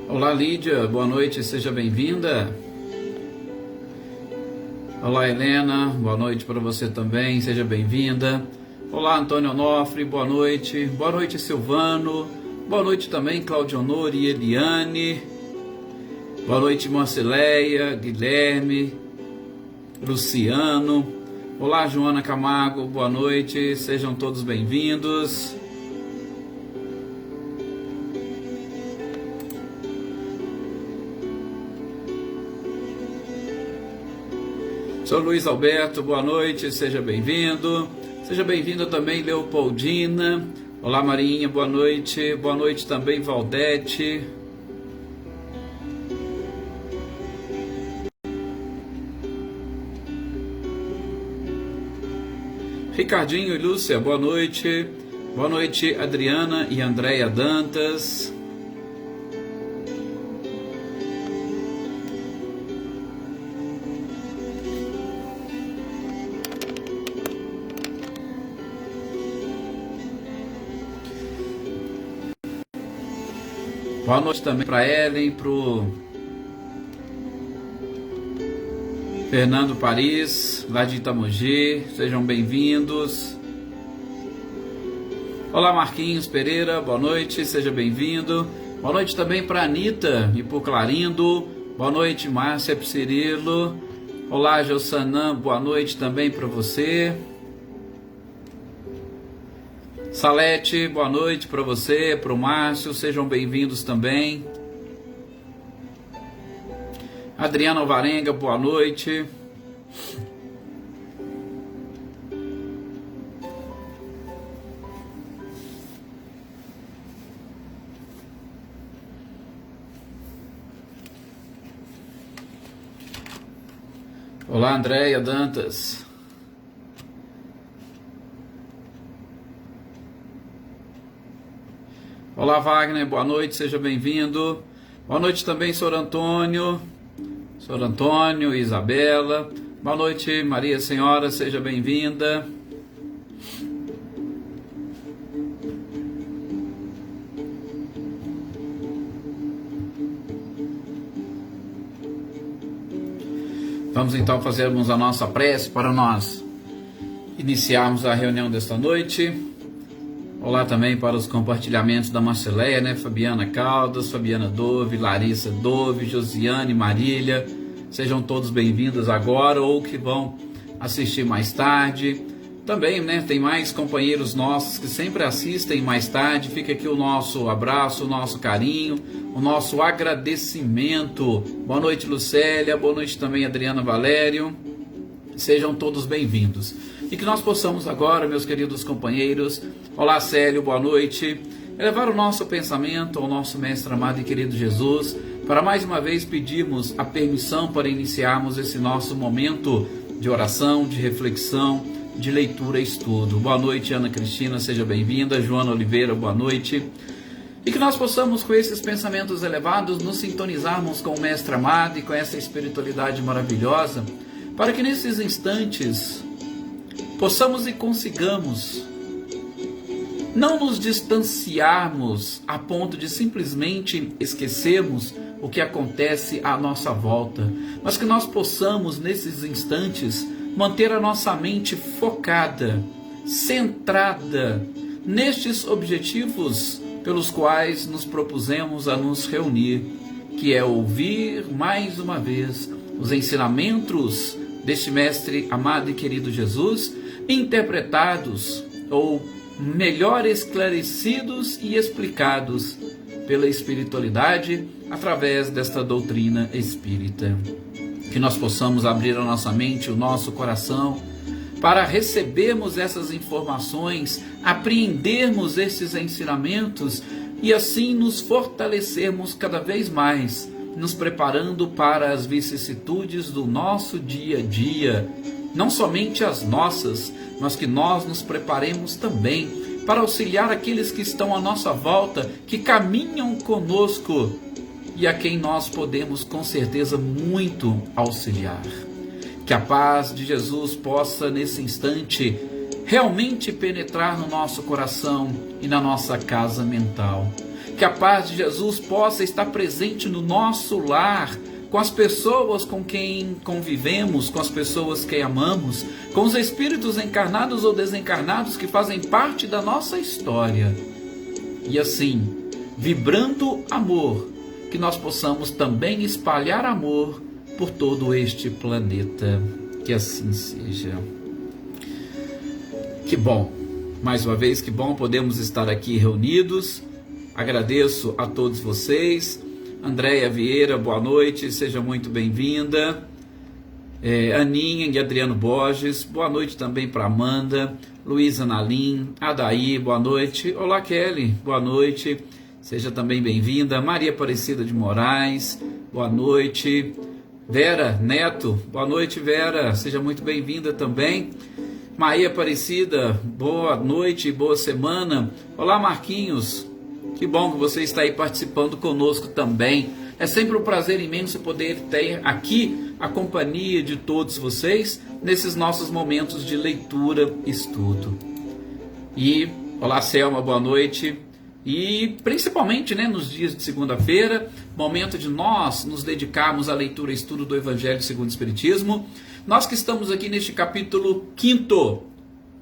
Olá, Lídia, boa noite, seja bem-vinda. Olá, Helena, boa noite para você também, seja bem-vinda. Olá, Antônio Onofre, boa noite. Boa noite, Silvano. Boa noite também, Claudio Honor e Eliane. Boa noite, Marceleia, Guilherme, Luciano. Olá, Joana Camargo, boa noite, sejam todos bem-vindos. Sou Luiz Alberto, boa noite, seja bem-vindo. Seja bem-vinda também, Leopoldina. Olá, Marinha, boa noite. Boa noite também, Valdete. Ricardinho e Lúcia, boa noite. Boa noite, Adriana e Andréia Dantas. Boa noite também para Ellen, para o Fernando Paris, lá de Itamogi, sejam bem-vindos. Olá, Marquinhos Pereira, boa noite, seja bem-vindo. Boa noite também para Anitta e para o Clarindo, boa noite, Márcia Cirilo. Olá, Jossanã, boa noite também para você. Salete, boa noite para você, para o Márcio, sejam bem-vindos também. Adriana Alvarenga, boa noite. Olá, Andréia Dantas. Olá, Wagner, boa noite, seja bem-vindo. Boa noite também, Sr. Antônio, Isabela. Boa noite, Maria Senhora, seja bem-vinda. Vamos então fazermos a nossa prece para nós iniciarmos a reunião desta noite. Olá também para os compartilhamentos da Marceleia, né? Fabiana Caldas, Fabiana Dove, Larissa Dove, Josiane, Marília. Sejam todos bem-vindos agora ou que vão assistir mais tarde. Também, né? Tem mais companheiros nossos que sempre assistem mais tarde. Fica aqui o nosso abraço, o nosso carinho, o nosso agradecimento. Boa noite, Lucélia. Boa noite também, Adriana Valério. Sejam todos bem-vindos. E que nós possamos agora, meus queridos companheiros, olá Célio, boa noite, elevar o nosso pensamento ao nosso Mestre amado e querido Jesus, para mais uma vez pedirmos a permissão para iniciarmos esse nosso momento de oração, de reflexão, de leitura e estudo. Boa noite, Ana Cristina, seja bem-vinda. Joana Oliveira, boa noite. E que nós possamos, com esses pensamentos elevados, nos sintonizarmos com o Mestre amado e com essa espiritualidade maravilhosa, para que nesses instantes possamos e consigamos não nos distanciarmos a ponto de simplesmente esquecermos o que acontece à nossa volta, mas que nós possamos nesses instantes manter a nossa mente focada, centrada nestes objetivos pelos quais nos propusemos a nos reunir, que é ouvir mais uma vez os ensinamentos deste Mestre amado e querido Jesus, interpretados ou melhor esclarecidos e explicados pela espiritualidade através desta doutrina espírita. Que nós possamos abrir a nossa mente, o nosso coração, para recebermos essas informações, apreendermos esses ensinamentos e assim nos fortalecermos cada vez mais, nos preparando para as vicissitudes do nosso dia a dia, não somente as nossas, mas que nós nos preparemos também para auxiliar aqueles que estão à nossa volta, que caminham conosco e a quem nós podemos com certeza muito auxiliar. Que a paz de Jesus possa nesse instante realmente penetrar no nosso coração e na nossa casa mental. Que a paz de Jesus possa estar presente no nosso lar, com as pessoas com quem convivemos, com as pessoas que amamos, com os espíritos encarnados ou desencarnados que fazem parte da nossa história. E assim, vibrando amor, que nós possamos também espalhar amor por todo este planeta. Que assim seja. Que bom, mais uma vez, que bom podemos estar aqui reunidos. Agradeço a todos vocês. Andréia Vieira, boa noite, seja muito bem-vinda. Aninha e Adriano Borges, boa noite também para Amanda. Luísa Nalim, Adaí, boa noite. Olá, Kelly, boa noite, seja também bem-vinda. Maria Aparecida de Moraes, boa noite. Vera Neto, boa noite, Vera, seja muito bem-vinda também. Maria Aparecida, boa noite, boa semana. Olá, Marquinhos, que bom que você está aí participando conosco também. É sempre um prazer imenso poder ter aqui a companhia de todos vocês nesses nossos momentos de leitura e estudo. E olá, Selma, boa noite. E principalmente, nos dias de segunda-feira, momento de nós nos dedicarmos à leitura e estudo do Evangelho segundo o Espiritismo. Nós que estamos aqui neste capítulo 5º,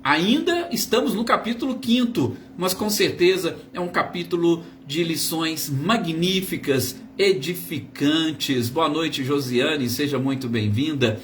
ainda estamos no capítulo 5º, mas com certeza é um capítulo de lições magníficas, edificantes. Boa noite, Josiane, seja muito bem-vinda.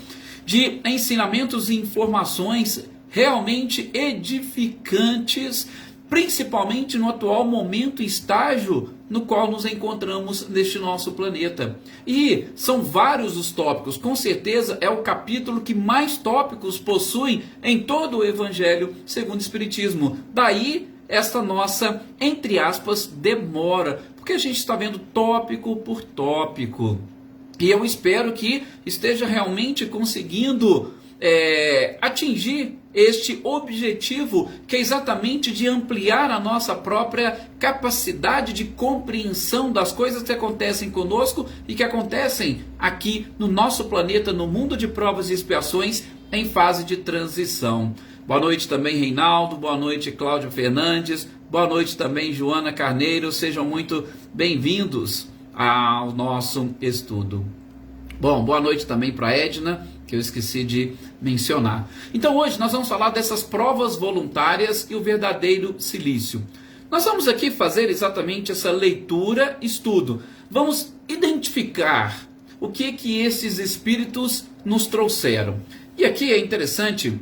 De ensinamentos e informações realmente edificantes, principalmente no atual momento e estágio no qual nos encontramos neste nosso planeta. E são vários os tópicos, com certeza é o capítulo que mais tópicos possui em todo o Evangelho segundo o Espiritismo. Daí esta nossa, entre aspas, demora, porque a gente está vendo tópico por tópico. E eu espero que esteja realmente conseguindo atingir este objetivo, que é exatamente de ampliar a nossa própria capacidade de compreensão das coisas que acontecem conosco e que acontecem aqui no nosso planeta, no mundo de provas e expiações, em fase de transição. Boa noite também, Reinaldo, boa noite, Cláudio Fernandes, boa noite também, Joana Carneiro, sejam muito bem-vindos ao nosso estudo. Bom, boa noite também para Edna, que eu esqueci de mencionar. Então hoje nós vamos falar dessas provas voluntárias e o verdadeiro silício. Nós vamos aqui fazer exatamente essa leitura, estudo. Vamos identificar o que esses espíritos nos trouxeram. E aqui é interessante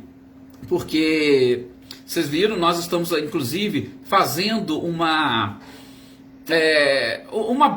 porque, vocês viram, nós estamos inclusive fazendo uma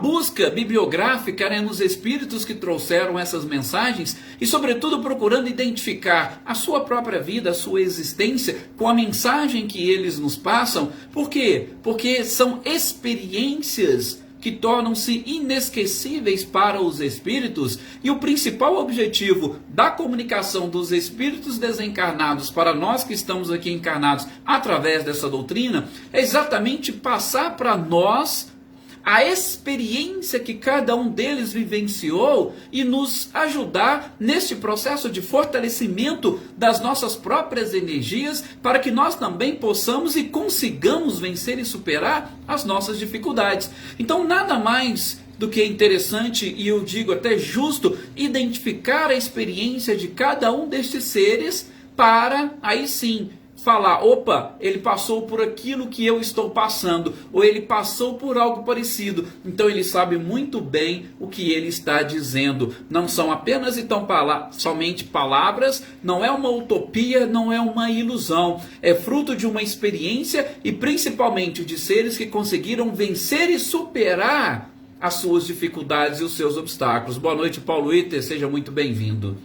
busca bibliográfica nos espíritos que trouxeram essas mensagens e, sobretudo, procurando identificar a sua própria vida, a sua existência com a mensagem que eles nos passam. Por quê? Porque são experiências que tornam-se inesquecíveis para os espíritos, e o principal objetivo da comunicação dos espíritos desencarnados para nós que estamos aqui encarnados através dessa doutrina é exatamente passar para nós a experiência que cada um deles vivenciou e nos ajudar neste processo de fortalecimento das nossas próprias energias, para que nós também possamos e consigamos vencer e superar as nossas dificuldades. Então, nada mais do que interessante, e eu digo até justo, identificar a experiência de cada um destes seres para, aí sim, falar, opa, ele passou por aquilo que eu estou passando, ou ele passou por algo parecido, então ele sabe muito bem o que ele está dizendo. Não são apenas então somente palavras, não é uma utopia, não é uma ilusão, é fruto de uma experiência e principalmente de seres que conseguiram vencer e superar as suas dificuldades e os seus obstáculos. Boa noite, Paulo Iter, seja muito bem-vindo.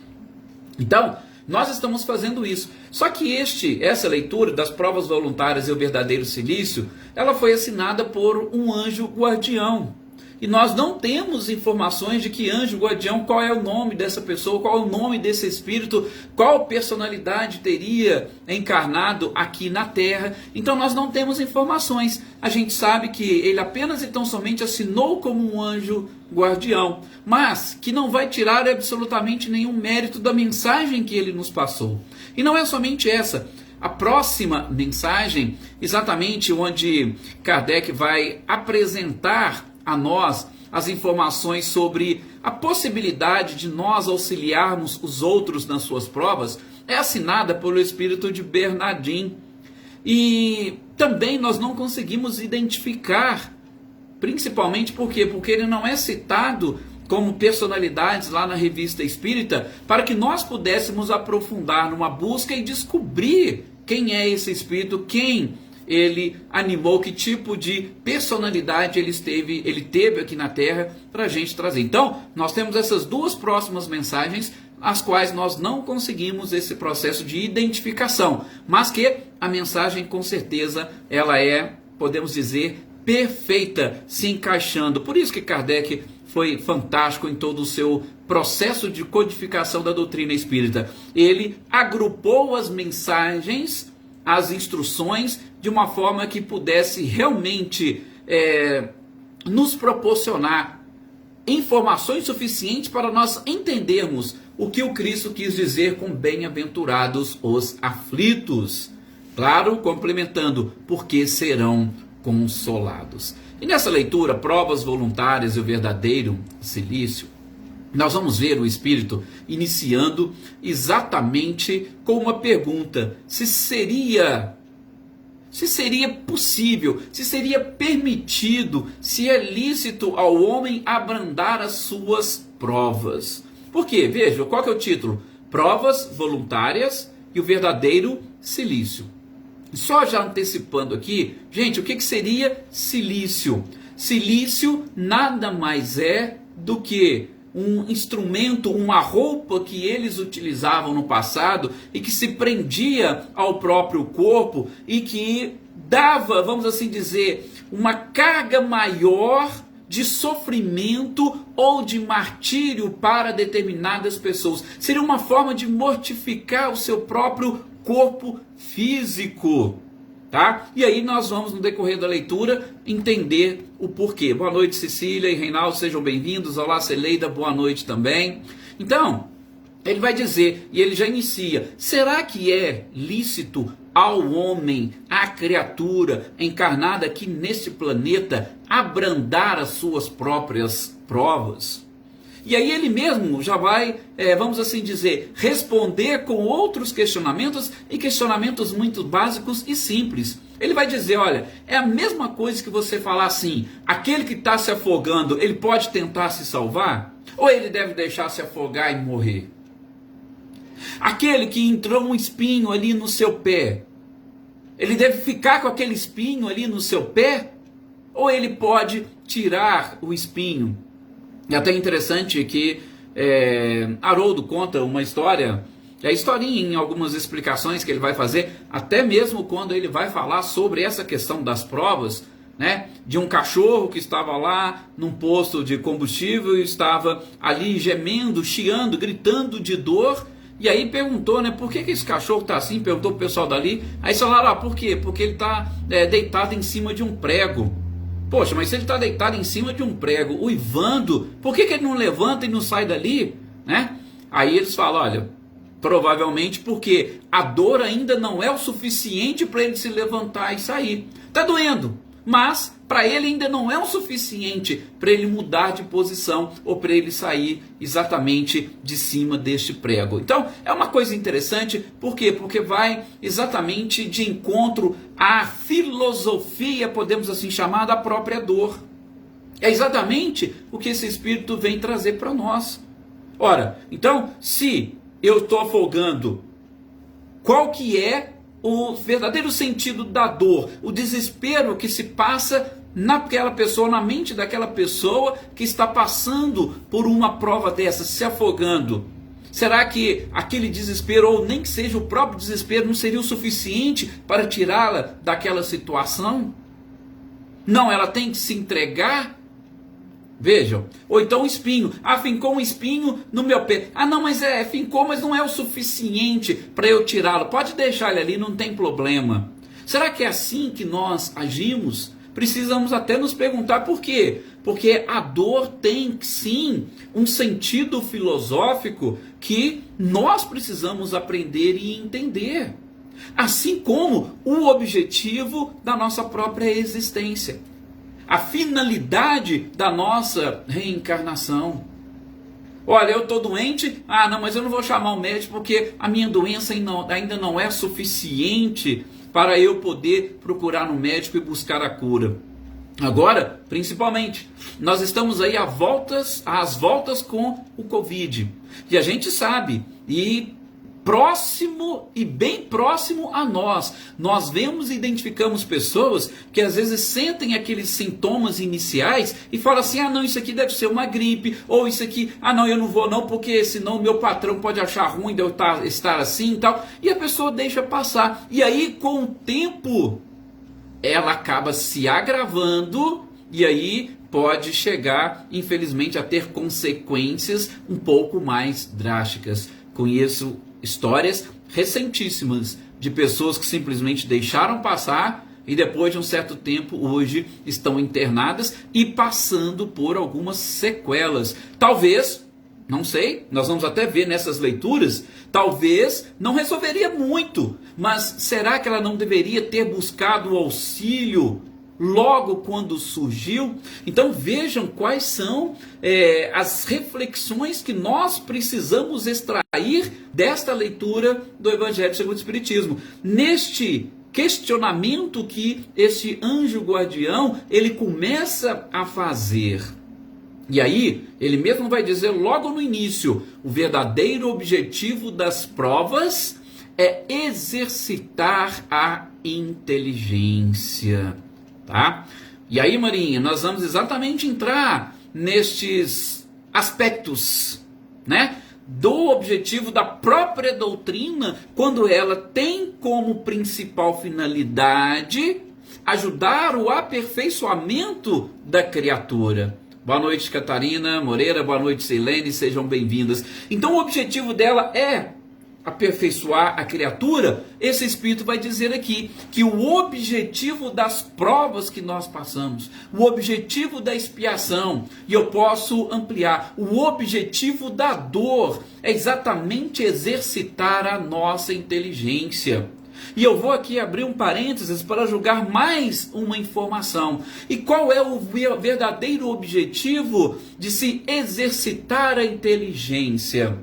Então, nós estamos fazendo isso. Só que essa leitura das provas voluntárias e o verdadeiro silício, ela foi assinada por um anjo guardião. E nós não temos informações de que anjo guardião, qual é o nome dessa pessoa, qual é o nome desse espírito, qual personalidade teria encarnado aqui na Terra. Então nós não temos informações. A gente sabe que ele apenas e tão somente assinou como um anjo guardião, mas que não vai tirar absolutamente nenhum mérito da mensagem que ele nos passou. E não é somente essa. a próxima mensagem, exatamente onde Kardec vai apresentar a nós as informações sobre a possibilidade de nós auxiliarmos os outros nas suas provas, é assinada pelo espírito de Bernardin. E também nós não conseguimos identificar, principalmente por quê? Porque ele não é citado como personalidades lá na Revista Espírita, para que nós pudéssemos aprofundar numa busca e descobrir quem é esse espírito, quem ele animou, que tipo de personalidade ele teve aqui na Terra para a gente trazer. Então, nós temos essas duas próximas mensagens, as quais nós não conseguimos esse processo de identificação, mas que a mensagem com certeza ela é, podemos dizer, perfeita, se encaixando. Por isso que Kardec foi fantástico em todo o seu processo de codificação da doutrina espírita. Ele agrupou as mensagens, as instruções, de uma forma que pudesse realmente nos proporcionar informações suficientes para nós entendermos o que o Cristo quis dizer com bem-aventurados os aflitos. Claro, complementando, porque serão consolados. E nessa leitura, provas voluntárias e o verdadeiro silício, nós vamos ver o Espírito iniciando exatamente com uma pergunta: se seria possível, se seria permitido, se é lícito ao homem abrandar as suas provas. Por quê? Veja, qual que é o título? Provas voluntárias e o verdadeiro silício. Só já antecipando aqui, gente, o que seria silício? Silício nada mais é do que um instrumento, uma roupa que eles utilizavam no passado e que se prendia ao próprio corpo e que dava, vamos assim dizer, uma carga maior de sofrimento ou de martírio para determinadas pessoas. Seria uma forma de mortificar o seu próprio corpo físico, tá? E aí nós vamos, no decorrer da leitura, entender o porquê. Boa noite, Cecília e Reinaldo, sejam bem-vindos. Olá, Celeida, boa noite também. Então, ele vai dizer, e ele já inicia: será que é lícito ao homem, à criatura encarnada aqui neste planeta, abrandar as suas próprias provas? E aí ele mesmo já vai, vamos assim dizer, responder com outros questionamentos, e questionamentos muito básicos e simples. Ele vai dizer, olha, é a mesma coisa que você falar assim: aquele que está se afogando, ele pode tentar se salvar? Ou ele deve deixar se afogar e morrer? Aquele que entrou um espinho ali no seu pé, ele deve ficar com aquele espinho ali no seu pé? Ou ele pode tirar o espinho? É até interessante que Haroldo conta uma história, a historinha em algumas explicações que ele vai fazer, até mesmo quando ele vai falar sobre essa questão das provas, né, de um cachorro que estava lá num posto de combustível e estava ali gemendo, chiando, gritando de dor. E aí perguntou, né, por que esse cachorro está assim? Perguntou para o pessoal dali. Aí falaram, por quê? Porque ele está deitado em cima de um prego. Poxa, mas se ele está deitado em cima de um prego, uivando, por que ele não levanta e não sai dali? Né? Aí eles falam, olha, provavelmente porque a dor ainda não é o suficiente para ele se levantar e sair. Está doendo, mas para ele ainda não é o suficiente para ele mudar de posição ou para ele sair exatamente de cima deste prego. Então, é uma coisa interessante, por quê? Porque vai exatamente de encontro à filosofia, podemos assim chamar, da própria dor. É exatamente o que esse Espírito vem trazer para nós. Ora, então, se eu estou afogando, qual que é o verdadeiro sentido da dor, o desespero que se passa naquela pessoa, na mente daquela pessoa que está passando por uma prova dessa, se afogando? Será que aquele desespero, ou nem que seja o próprio desespero, não seria o suficiente para tirá-la daquela situação? Não, ela tem que se entregar. Vejam, ou então um espinho, fincou um espinho no meu pé, não, mas fincou, mas não é o suficiente para eu tirá-lo, pode deixar ele ali, não tem problema. Será que é assim que nós agimos? Precisamos até nos perguntar por quê, porque a dor tem sim um sentido filosófico que nós precisamos aprender e entender. assim como o objetivo da nossa própria existência, a finalidade da nossa reencarnação. Olha, eu estou doente, não, mas eu não vou chamar o médico porque a minha doença ainda não é suficiente para eu poder procurar no médico e buscar a cura. Agora, principalmente, nós estamos aí às voltas com o Covid. E a gente sabe, e bem próximo a nós vemos e identificamos pessoas que às vezes sentem aqueles sintomas iniciais e falam assim, não, isso aqui deve ser uma gripe, ou isso aqui, não, eu não vou não, porque senão meu patrão pode achar ruim de eu estar assim e tal, e a pessoa deixa passar, e aí com o tempo ela acaba se agravando, e aí pode chegar, infelizmente, a ter consequências um pouco mais drásticas. Conheço histórias recentíssimas de pessoas que simplesmente deixaram passar e depois de um certo tempo hoje estão internadas e passando por algumas sequelas. Talvez, não sei, nós vamos até ver nessas leituras, talvez não resolveria muito, mas será que ela não deveria ter buscado o auxílio logo quando surgiu? Então vejam quais são as reflexões que nós precisamos extrair desta leitura do Evangelho segundo o Espiritismo. Neste questionamento que este anjo guardião, ele começa a fazer. E aí, ele mesmo vai dizer logo no início, o verdadeiro objetivo das provas é exercitar a inteligência. Tá? E aí, Marinha, nós vamos exatamente entrar nestes aspectos, né, do objetivo da própria doutrina, quando ela tem como principal finalidade ajudar o aperfeiçoamento da criatura. Boa noite, Catarina Moreira, boa noite, Silene, sejam bem-vindas. Então o objetivo dela é aperfeiçoar a criatura. Esse Espírito vai dizer aqui que o objetivo das provas que nós passamos, o objetivo da expiação, e eu posso ampliar, o objetivo da dor é exatamente exercitar a nossa inteligência. E eu vou aqui abrir um parênteses para jogar mais uma informação. E qual é o verdadeiro objetivo de se exercitar a inteligência?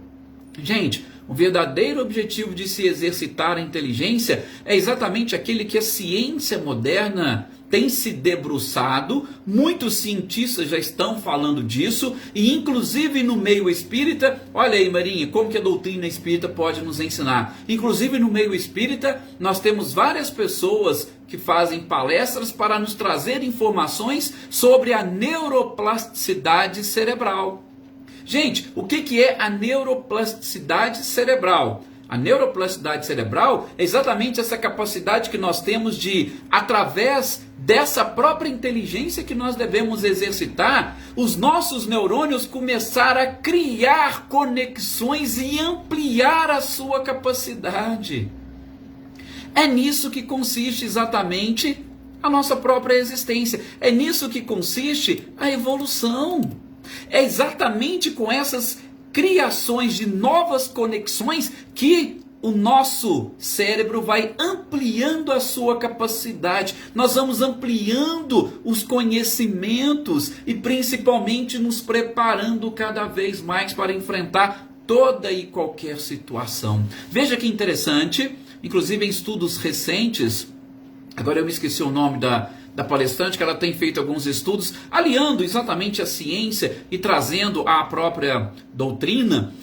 Gente, o verdadeiro objetivo de se exercitar a inteligência é exatamente aquele que a ciência moderna tem se debruçado, muitos cientistas já estão falando disso, e inclusive no meio espírita, olha aí, Marinha, como que a doutrina espírita pode nos ensinar. Inclusive no meio espírita, nós temos várias pessoas que fazem palestras para nos trazer informações sobre a neuroplasticidade cerebral. Gente, o que é a neuroplasticidade cerebral? A neuroplasticidade cerebral é exatamente essa capacidade que nós temos de, através dessa própria inteligência que nós devemos exercitar, os nossos neurônios começar a criar conexões e ampliar a sua capacidade. É nisso que consiste exatamente a nossa própria existência. É nisso que consiste a evolução. É exatamente com essas criações de novas conexões que o nosso cérebro vai ampliando a sua capacidade. Nós vamos ampliando os conhecimentos e principalmente nos preparando cada vez mais para enfrentar toda e qualquer situação. Veja que interessante, inclusive em estudos recentes, agora eu me esqueci o nome da palestrante, que ela tem feito alguns estudos, aliando exatamente a ciência e trazendo a própria doutrina.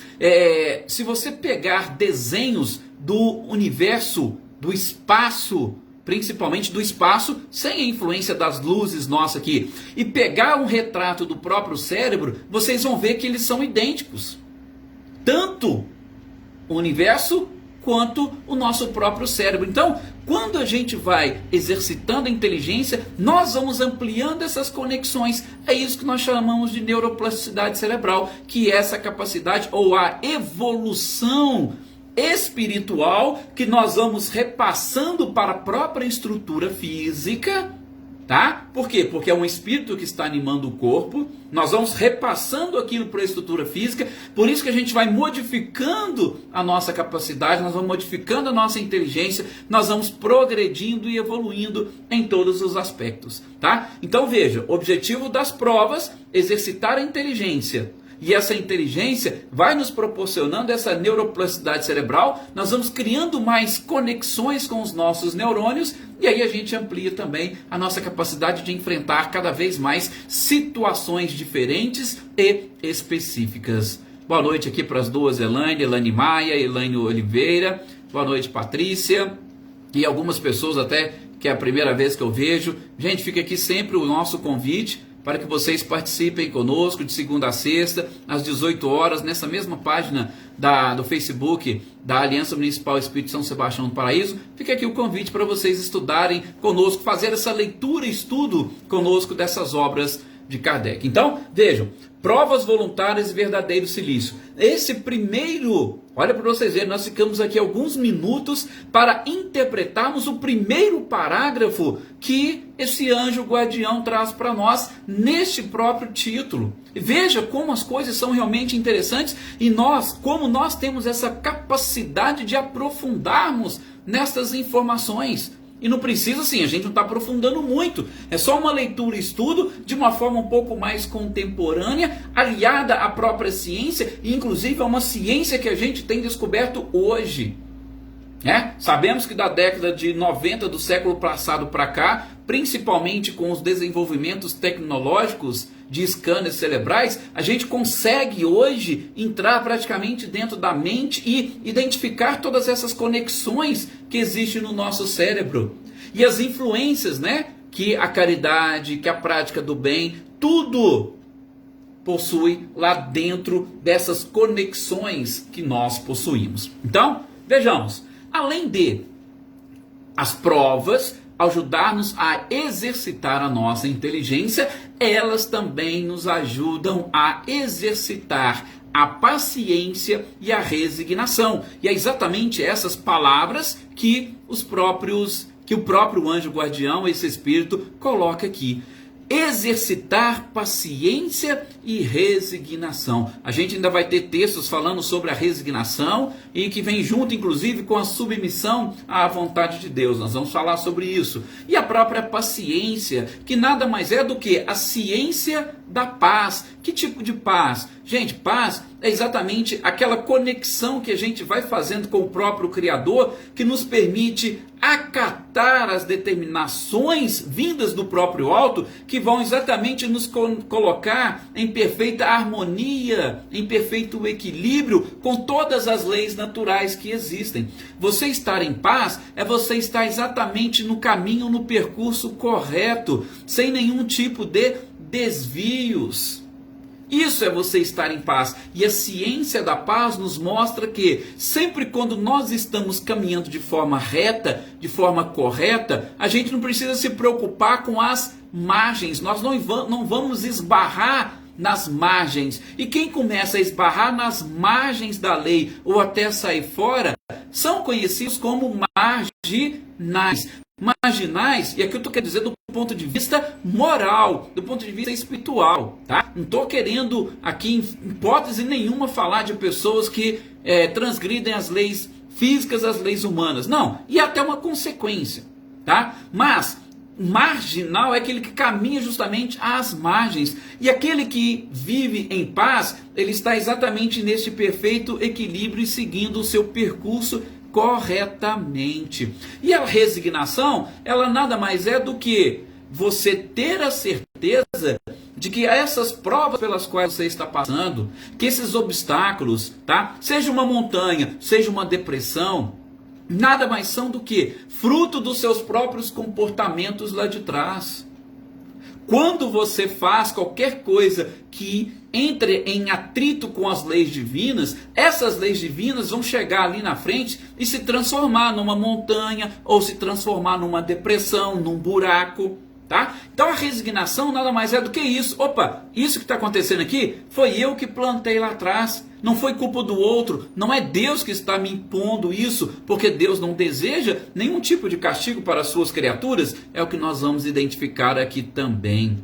Se você pegar desenhos do universo, do espaço, principalmente do espaço, sem a influência das luzes nossa aqui, e pegar um retrato do próprio cérebro, vocês vão ver que eles são idênticos. Tanto o universo quanto o nosso próprio cérebro. Então, quando a gente vai exercitando a inteligência, nós vamos ampliando essas conexões. É isso que nós chamamos de neuroplasticidade cerebral, que é essa capacidade ou a evolução espiritual que nós vamos repassando para a própria estrutura física, tá? Por quê? Porque é um espírito que está animando o corpo, nós vamos repassando aquilo para a estrutura física, por isso que a gente vai modificando a nossa capacidade, nós vamos modificando a nossa inteligência, nós vamos progredindo e evoluindo em todos os aspectos, tá? Então veja, o objetivo das provas, exercitar a inteligência. E essa inteligência vai nos proporcionando essa neuroplasticidade cerebral, nós vamos criando mais conexões com os nossos neurônios, e aí a gente amplia também a nossa capacidade de enfrentar cada vez mais situações diferentes e específicas. Boa noite aqui para as duas, Elaine Maia, Elaine Oliveira, boa noite, Patrícia, e algumas pessoas até que é a primeira vez que eu vejo. Gente, fica aqui sempre o nosso convite para que vocês participem conosco de segunda a sexta, às 18 horas, nessa mesma página do Facebook da Aliança Municipal Espírito São Sebastião do Paraíso. Fica aqui o convite para vocês estudarem conosco, fazer essa leitura e estudo conosco dessas obras de Kardec. Então, vejam, provas voluntárias e verdadeiro silício. Esse primeiro, olha para vocês verem, nós ficamos aqui alguns minutos para interpretarmos o primeiro parágrafo que esse anjo guardião traz para nós neste próprio título. Veja como as coisas são realmente interessantes e como nós temos essa capacidade de aprofundarmos nessas informações. E não precisa assim, a gente não está aprofundando muito. É só uma leitura e estudo de uma forma um pouco mais contemporânea, aliada à própria ciência, e inclusive a uma ciência que a gente tem descoberto hoje. Sabemos que da década de 90 do século passado para cá, principalmente com os desenvolvimentos tecnológicos de scanners cerebrais, a gente consegue hoje entrar praticamente dentro da mente e identificar todas essas conexões que existem no nosso cérebro. E as influências, que a caridade, que a prática do bem, tudo possui lá dentro dessas conexões que nós possuímos. Então, vejamos, além de as provas ajudar-nos a exercitar a nossa inteligência, elas também nos ajudam a exercitar a paciência e a resignação. E é exatamente essas palavras que o próprio anjo guardião, esse espírito, coloca aqui. Exercitar paciência e resignação. A gente ainda vai ter textos falando sobre a resignação e que vem junto, inclusive, com a submissão à vontade de Deus. Nós vamos falar sobre isso. E a própria paciência, que nada mais é do que a ciência da paz. Que tipo de paz? Gente, paz é exatamente aquela conexão que a gente vai fazendo com o próprio Criador, que nos permite acatar as determinações vindas do próprio alto, que vão exatamente nos colocar em perfeita harmonia, em perfeito equilíbrio com todas as leis naturais que existem. Você estar em paz é você estar exatamente no caminho, no percurso correto, sem nenhum tipo de desvios. Isso é você estar em paz. E a ciência da paz nos mostra que sempre quando nós estamos caminhando de forma reta, de forma correta, a gente não precisa se preocupar com as margens. Nós não vamos esbarrar nas margens. E quem começa a esbarrar nas margens da lei ou até sair fora, são conhecidos como marginais. Marginais, e aqui eu estou querendo dizer do ponto de vista moral, do ponto de vista espiritual, tá? Não estou querendo aqui, em hipótese nenhuma, falar de pessoas que transgridem as leis físicas, as leis humanas. Não, e até uma consequência, tá? Mas marginal é aquele que caminha justamente às margens. E aquele que vive em paz, ele está exatamente neste perfeito equilíbrio e seguindo o seu percurso corretamente. E a resignação, ela nada mais é do que você ter a certeza de que essas provas pelas quais você está passando, que esses obstáculos, tá? Seja uma montanha, seja uma depressão, nada mais são do que fruto dos seus próprios comportamentos lá de trás. Quando você faz qualquer coisa que entre em atrito com as leis divinas, essas leis divinas vão chegar ali na frente e se transformar numa montanha, ou se transformar numa depressão, num buraco, tá? Então a resignação nada mais é do que isso. Opa, isso que está acontecendo aqui foi eu que plantei lá atrás. Não foi culpa do outro, não é Deus que está me impondo isso, porque Deus não deseja nenhum tipo de castigo para as suas criaturas. É o que nós vamos identificar aqui também.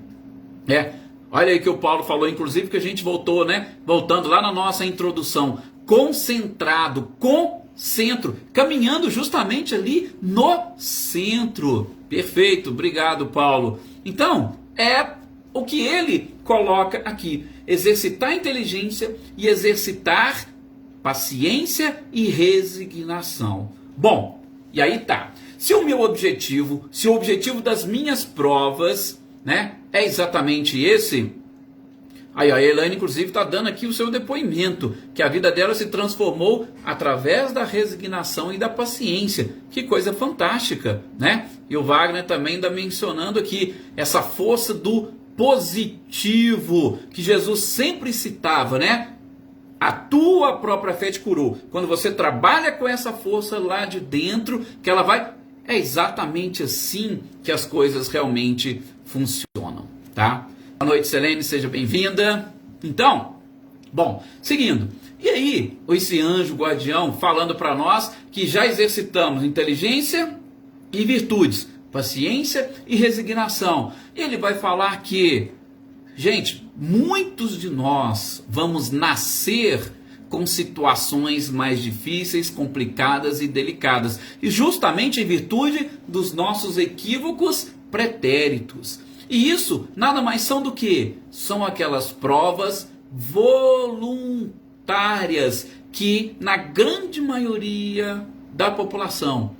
Olha aí que o Paulo falou, inclusive, que a gente voltou, voltando lá na nossa introdução, concentrado, centro, caminhando justamente ali no centro. Perfeito, obrigado, Paulo. Então, é o que ele coloca aqui: exercitar a inteligência e exercitar paciência e resignação. Bom, e aí tá. Se o meu objetivo, se o objetivo das minhas provas, é exatamente esse. Aí a Elaine, inclusive, está dando aqui o seu depoimento, que a vida dela se transformou através da resignação e da paciência. Que coisa fantástica, E o Wagner também está mencionando aqui essa força do positivo, que Jesus sempre citava, A tua própria fé te curou. Quando você trabalha com essa força lá de dentro, que ela vai... É exatamente assim que as coisas realmente funcionam, tá? Boa noite, Selene, seja bem-vinda. Então, bom, seguindo. E aí, esse anjo guardião falando para nós que já exercitamos inteligência e virtudes, paciência e resignação. Ele vai falar que, gente, muitos de nós vamos nascer com situações mais difíceis, complicadas e delicadas, e justamente em virtude dos nossos equívocos pretéritos. E isso nada mais são do que? São aquelas provas voluntárias que, na grande maioria da população,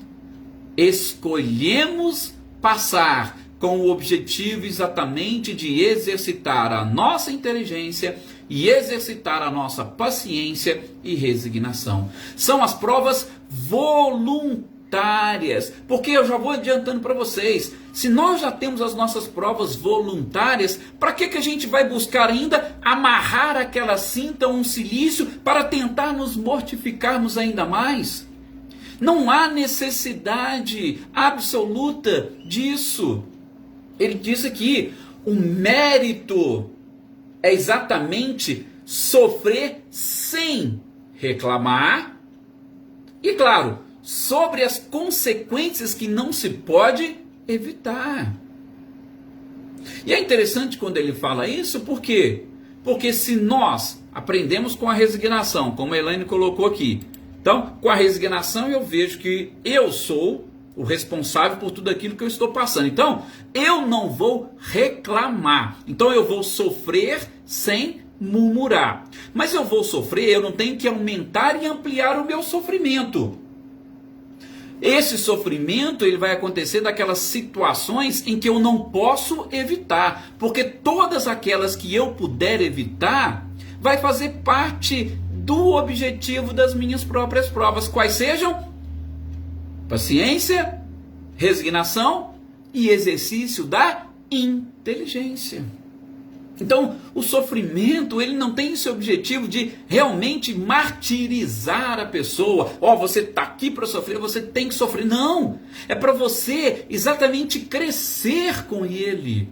escolhemos passar com o objetivo exatamente de exercitar a nossa inteligência e exercitar a nossa paciência e resignação. São as provas voluntárias, porque eu já vou adiantando para vocês, se nós já temos as nossas provas voluntárias, para que a gente vai buscar ainda amarrar aquela cinta ou um cilício para tentar nos mortificarmos ainda mais? Não há necessidade absoluta disso. Ele diz aqui, o mérito é exatamente sofrer sem reclamar e, claro, sobre as consequências que não se pode evitar. E é interessante quando ele fala isso, por quê? Porque se nós aprendemos com a resignação, como a Elaine colocou aqui, então, com a resignação eu vejo que eu sou o responsável por tudo aquilo que eu estou passando. Então, eu não vou reclamar. Então, eu vou sofrer sem murmurar. Mas eu vou sofrer, eu não tenho que aumentar e ampliar o meu sofrimento. Esse sofrimento ele vai acontecer daquelas situações em que eu não posso evitar. Porque todas aquelas que eu puder evitar, vai fazer parte do objetivo das minhas próprias provas. Quais sejam? Paciência, resignação e exercício da inteligência. Então, o sofrimento, ele não tem esse objetivo de realmente martirizar a pessoa. Você está aqui para sofrer, você tem que sofrer. Não, é para você exatamente crescer com ele.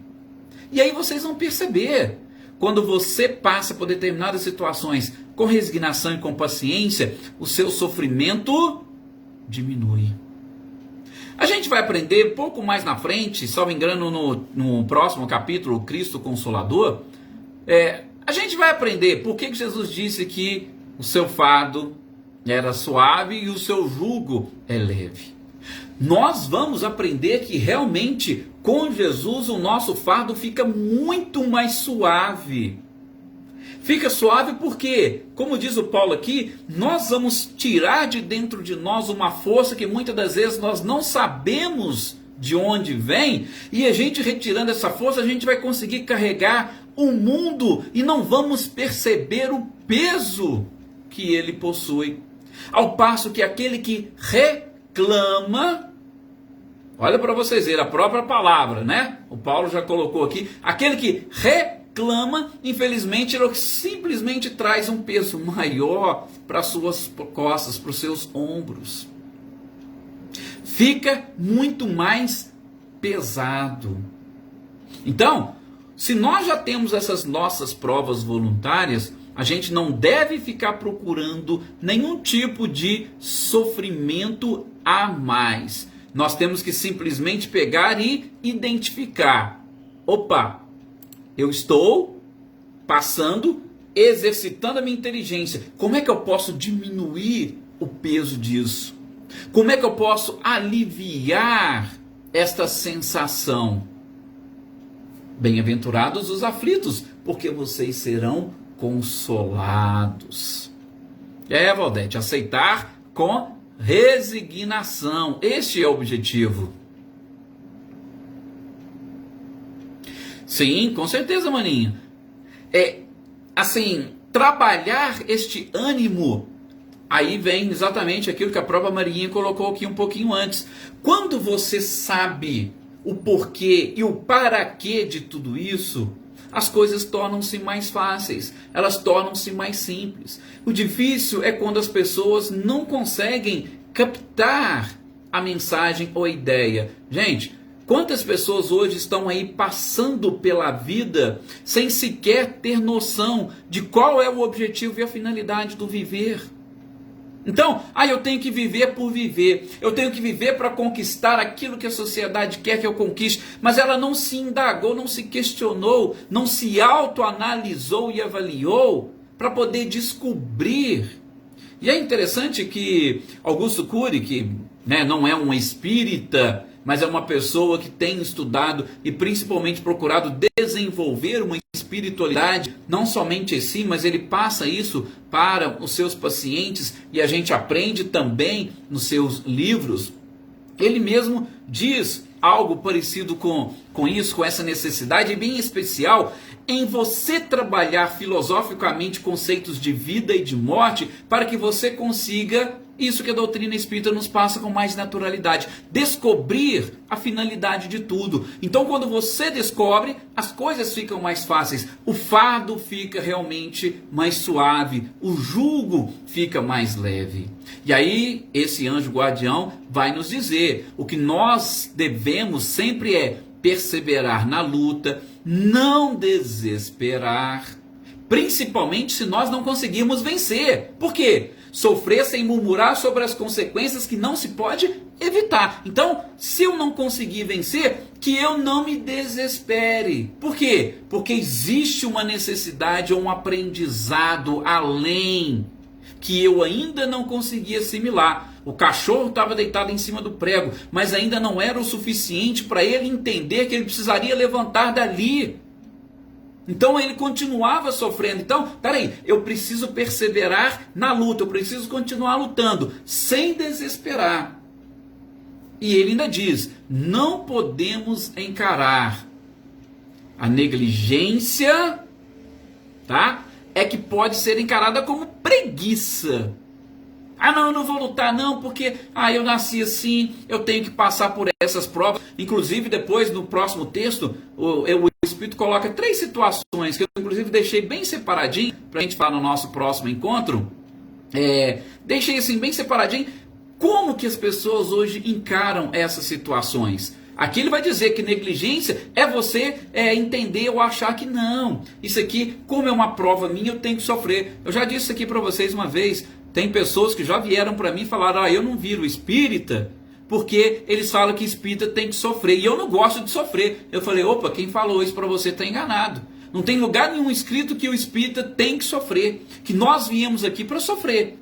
E aí vocês vão perceber, quando você passa por determinadas situações com resignação e com paciência, o seu sofrimento diminui. A gente vai aprender um pouco mais na frente, salvo engano no próximo capítulo, Cristo Consolador, a gente vai aprender por que Jesus disse que o seu fardo era suave e o seu jugo é leve. Nós vamos aprender que realmente com Jesus o nosso fardo fica muito mais suave. Fica suave porque, como diz o Paulo aqui, nós vamos tirar de dentro de nós uma força que muitas das vezes nós não sabemos de onde vem, e a gente retirando essa força, a gente vai conseguir carregar o mundo e não vamos perceber o peso que ele possui. Ao passo que aquele que reclama, olha para vocês verem a própria palavra, O Paulo já colocou aqui, aquele que reclama, infelizmente, ele simplesmente traz um peso maior para as suas costas, para os seus ombros. Fica muito mais pesado. Então, se nós já temos essas nossas provas voluntárias, A gente não deve ficar procurando nenhum tipo de sofrimento a mais. Nós temos que simplesmente pegar e identificar. Opa, eu estou passando, exercitando a minha inteligência. Como é que eu posso diminuir o peso disso? Como é que eu posso aliviar esta sensação? Bem-aventurados os aflitos, porque vocês serão consolados. Valdete, aceitar com resignação. Este é o objetivo. Sim, com certeza, maninho. Trabalhar este ânimo. Aí vem exatamente aquilo que a própria Marinha colocou aqui um pouquinho antes. Quando você sabe o porquê e o para quê de tudo isso, as coisas tornam-se mais fáceis, elas tornam-se mais simples. O difícil é quando as pessoas não conseguem captar a mensagem ou a ideia. Gente, quantas pessoas hoje estão aí passando pela vida sem sequer ter noção de qual é o objetivo e a finalidade do viver? Então, eu tenho que viver por viver, eu tenho que viver para conquistar aquilo que a sociedade quer que eu conquiste, mas ela não se indagou, não se questionou, não se autoanalisou e avaliou para poder descobrir. E é interessante que Augusto Cury, que não é um espírita, mas é uma pessoa que tem estudado e principalmente procurado desenvolver uma espiritualidade, não somente assim, mas ele passa isso para os seus pacientes e a gente aprende também nos seus livros. Ele mesmo diz algo parecido com isso, com essa necessidade, bem especial, em você trabalhar filosoficamente conceitos de vida e de morte para que você consiga isso que a doutrina espírita nos passa com mais naturalidade. Descobrir a finalidade de tudo. Então, quando você descobre, as coisas ficam mais fáceis. O fardo fica realmente mais suave. O jugo fica mais leve. E aí, esse anjo guardião vai nos dizer: o que nós devemos sempre é perseverar na luta, não desesperar, principalmente se nós não conseguirmos vencer. Por quê? Sofrer sem murmurar sobre as consequências que não se pode evitar. Então, se eu não conseguir vencer, que eu não me desespere. Por quê? Porque existe uma necessidade ou um aprendizado além que eu ainda não consegui assimilar. O cachorro estava deitado em cima do prego, mas ainda não era o suficiente para ele entender que ele precisaria levantar dali. Então ele continuava sofrendo. Então, peraí, eu preciso perseverar na luta, eu preciso continuar lutando, sem desesperar. E ele ainda diz: não podemos encarar a negligência, tá? É que pode ser encarada como preguiça. Não, eu não vou lutar não, porque eu nasci assim, eu tenho que passar por essas provas. Inclusive, depois, no próximo texto, o Espírito coloca 3 situações, que eu inclusive deixei bem separadinho, para a gente falar no nosso próximo encontro. Deixei assim, bem separadinho, como que as pessoas hoje encaram essas situações. Aqui ele vai dizer que negligência é você entender ou achar que não. Isso aqui, como é uma prova minha, eu tenho que sofrer. Eu já disse isso aqui para vocês uma vez. Tem pessoas que já vieram para mim e falaram: eu não viro espírita porque eles falam que espírita tem que sofrer. E eu não gosto de sofrer. Eu falei: opa, quem falou isso para você está enganado. Não tem lugar nenhum escrito que o espírita tem que sofrer. Que nós viemos aqui para sofrer.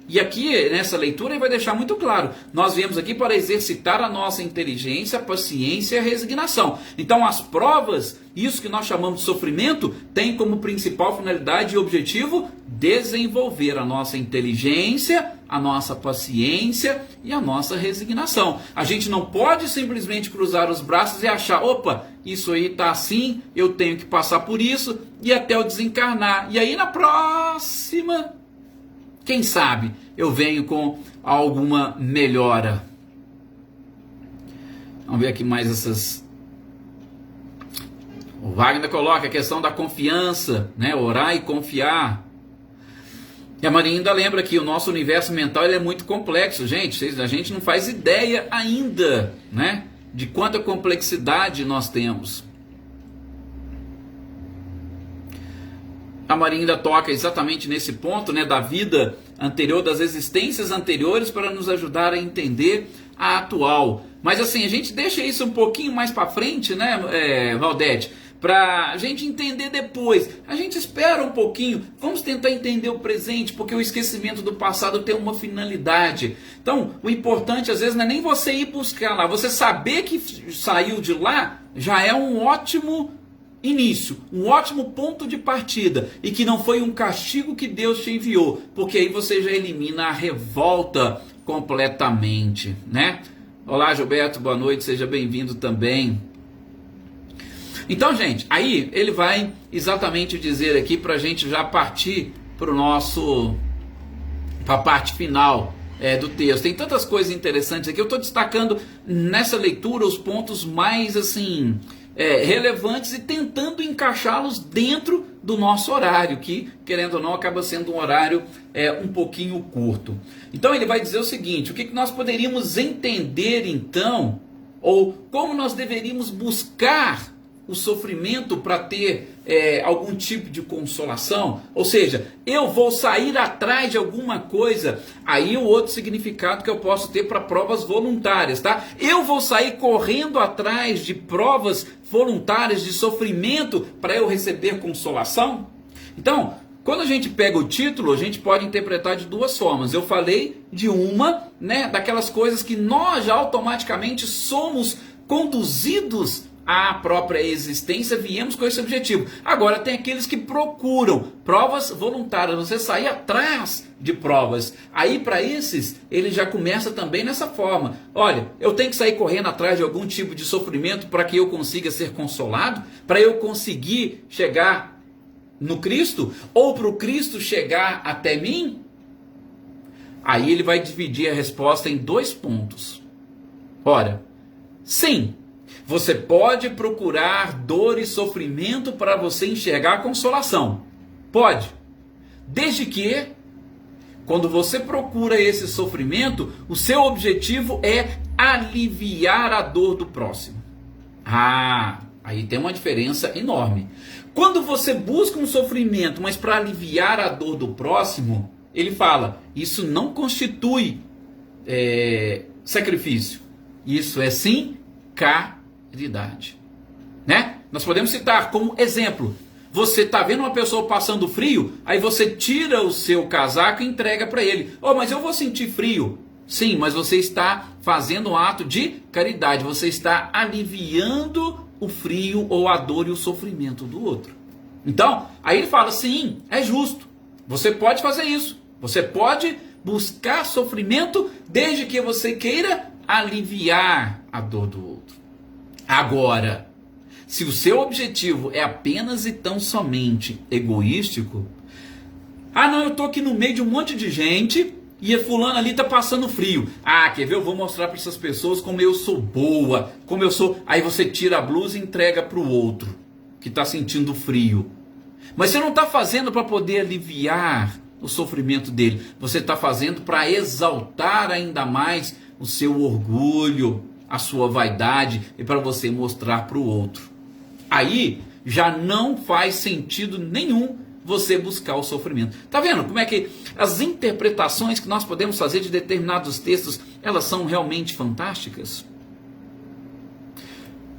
E aqui, nessa leitura, ele vai deixar muito claro: nós viemos aqui para exercitar a nossa inteligência, a paciência e a resignação. Então, as provas, isso que nós chamamos de sofrimento, tem como principal finalidade e objetivo desenvolver a nossa inteligência, a nossa paciência e a nossa resignação. A gente não pode simplesmente cruzar os braços e achar: opa, isso aí está assim, eu tenho que passar por isso e até eu desencarnar. E aí, na próxima, quem sabe eu venho com alguma melhora. Vamos ver aqui mais essas. O Wagner coloca a questão da confiança, né? Orar e confiar. E a Maria ainda lembra que o nosso universo mental ele é muito complexo, gente. A gente não faz ideia ainda, né? De quanta complexidade nós temos. a Maria ainda toca exatamente nesse ponto, né, da vida anterior, das existências anteriores, para nos ajudar a entender a atual. Mas assim, a gente deixa isso um pouquinho mais para frente, né, Valdete? Para a gente entender depois. A gente espera um pouquinho, vamos tentar entender o presente, porque o esquecimento do passado tem uma finalidade. Então, o importante às vezes não é nem você ir buscar lá, você saber que saiu de lá já é um ótimo início, um ótimo ponto de partida, e que não foi um castigo que Deus te enviou, porque aí você já elimina a revolta completamente, né? Olá, Gilberto, boa noite, seja bem-vindo também. Então, gente, aí ele vai exatamente dizer aqui para a gente já partir para a parte final do texto. Tem tantas coisas interessantes aqui. Eu estou destacando nessa leitura os pontos mais assim relevantes e tentando encaixá-los dentro do nosso horário, que, querendo ou não, acaba sendo um horário um pouquinho curto. Então ele vai dizer o seguinte: o que nós poderíamos entender então, ou como nós deveríamos buscar o sofrimento para ter algum tipo de consolação. Ou seja, eu vou sair atrás de alguma coisa. Aí o outro significado que eu posso ter para provas voluntárias, tá? Eu vou sair correndo atrás de provas voluntárias de sofrimento para eu receber consolação. Então, quando a gente pega o título, a gente pode interpretar de duas formas. Eu falei de uma, né, daquelas coisas que nós já automaticamente somos conduzidos à própria existência, viemos com esse objetivo. Agora tem aqueles que procuram provas voluntárias, você sair atrás de provas. Aí para esses, ele já começa também nessa forma. Olha, eu tenho que sair correndo atrás de algum tipo de sofrimento para que eu consiga ser consolado, para eu conseguir chegar no Cristo, ou para o Cristo chegar até mim? Aí ele vai dividir a resposta em 2 pontos. Ora, sim, você pode procurar dor e sofrimento para você enxergar a consolação. Pode. Desde que, quando você procura esse sofrimento, o seu objetivo é aliviar a dor do próximo. Aí tem uma diferença enorme. Quando você busca um sofrimento, mas para aliviar a dor do próximo, ele fala, isso não constitui sacrifício. Isso é sim caridade, né? Nós podemos citar como exemplo: você está vendo uma pessoa passando frio, aí você tira o seu casaco e entrega para ele. Mas eu vou sentir frio. Sim, mas você está fazendo um ato de caridade, você está aliviando o frio ou a dor e o sofrimento do outro. Então, aí ele fala, sim, é justo, você pode fazer isso, você pode buscar sofrimento desde que você queira aliviar a dor do outro. Agora, se o seu objetivo é apenas e tão somente egoístico, não, eu estou aqui no meio de um monte de gente e a fulana ali está passando frio. Quer ver? Eu vou mostrar para essas pessoas como eu sou boa, como eu sou. Aí você tira a blusa e entrega para o outro que está sentindo frio. Mas você não está fazendo para poder aliviar o sofrimento dele. Você está fazendo para exaltar ainda mais o seu orgulho, a sua vaidade, e para você mostrar para o outro. Aí já não faz sentido nenhum você buscar o sofrimento. Tá vendo como é que as interpretações que nós podemos fazer de determinados textos, elas são realmente fantásticas?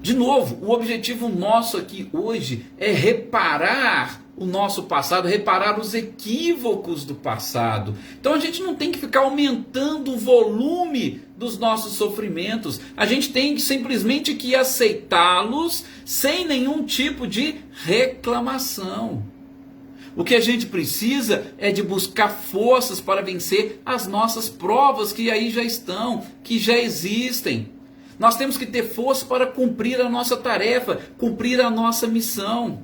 De novo, o objetivo nosso aqui hoje é reparar o nosso passado, reparar os equívocos do passado. Então a gente não tem que ficar aumentando o volume dos nossos sofrimentos. A gente tem simplesmente que aceitá-los sem nenhum tipo de reclamação. O que a gente precisa é de buscar forças para vencer as nossas provas que aí já estão, que já existem. Nós temos que ter força para cumprir a nossa tarefa, cumprir a nossa missão.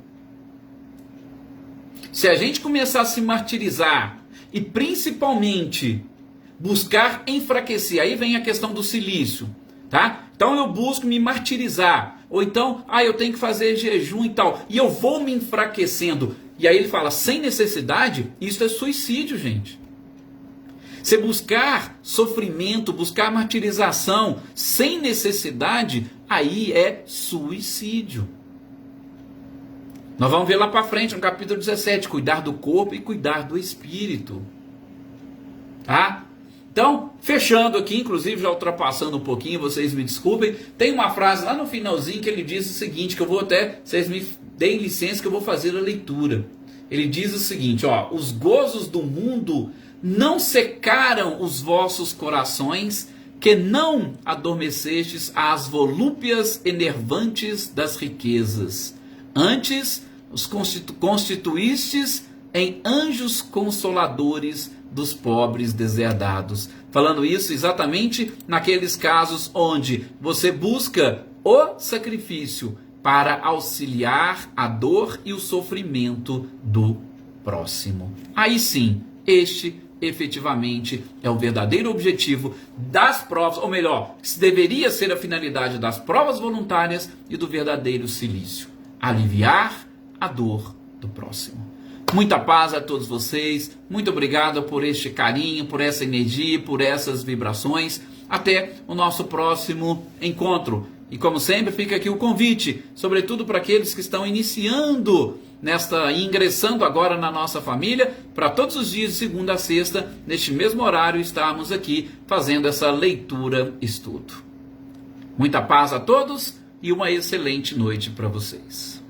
Se a gente começar a se martirizar e principalmente buscar enfraquecer, aí vem a questão do silício, tá? Então eu busco me martirizar, ou então, eu tenho que fazer jejum e tal, e eu vou me enfraquecendo. E aí ele fala, sem necessidade, isso é suicídio, gente. Você buscar sofrimento, buscar martirização sem necessidade, aí é suicídio. Nós vamos ver lá para frente, no capítulo 17, cuidar do corpo e cuidar do espírito. Tá? Então, fechando aqui, inclusive já ultrapassando um pouquinho, vocês me desculpem, tem uma frase lá no finalzinho que ele diz o seguinte, que eu vou até, vocês me deem licença que eu vou fazer a leitura. Ele diz o seguinte, ó, os gozos do mundo não secaram os vossos corações, que não adormecestes às volúpias enervantes das riquezas. Antes, os constituístes em anjos consoladores dos pobres deserdados. Falando isso exatamente naqueles casos onde você busca o sacrifício para auxiliar a dor e o sofrimento do próximo. Aí sim, este efetivamente é o verdadeiro objetivo das provas, ou melhor, deveria ser a finalidade das provas voluntárias e do verdadeiro cilício: aliviar a dor do próximo. Muita paz a todos vocês, muito obrigado por este carinho, por essa energia, por essas vibrações. Até o nosso próximo encontro. E como sempre, fica aqui o convite, sobretudo para aqueles que estão iniciando ingressando agora na nossa família, para todos os dias de segunda a sexta, neste mesmo horário, estarmos aqui fazendo essa leitura estudo. Muita paz a todos e uma excelente noite para vocês.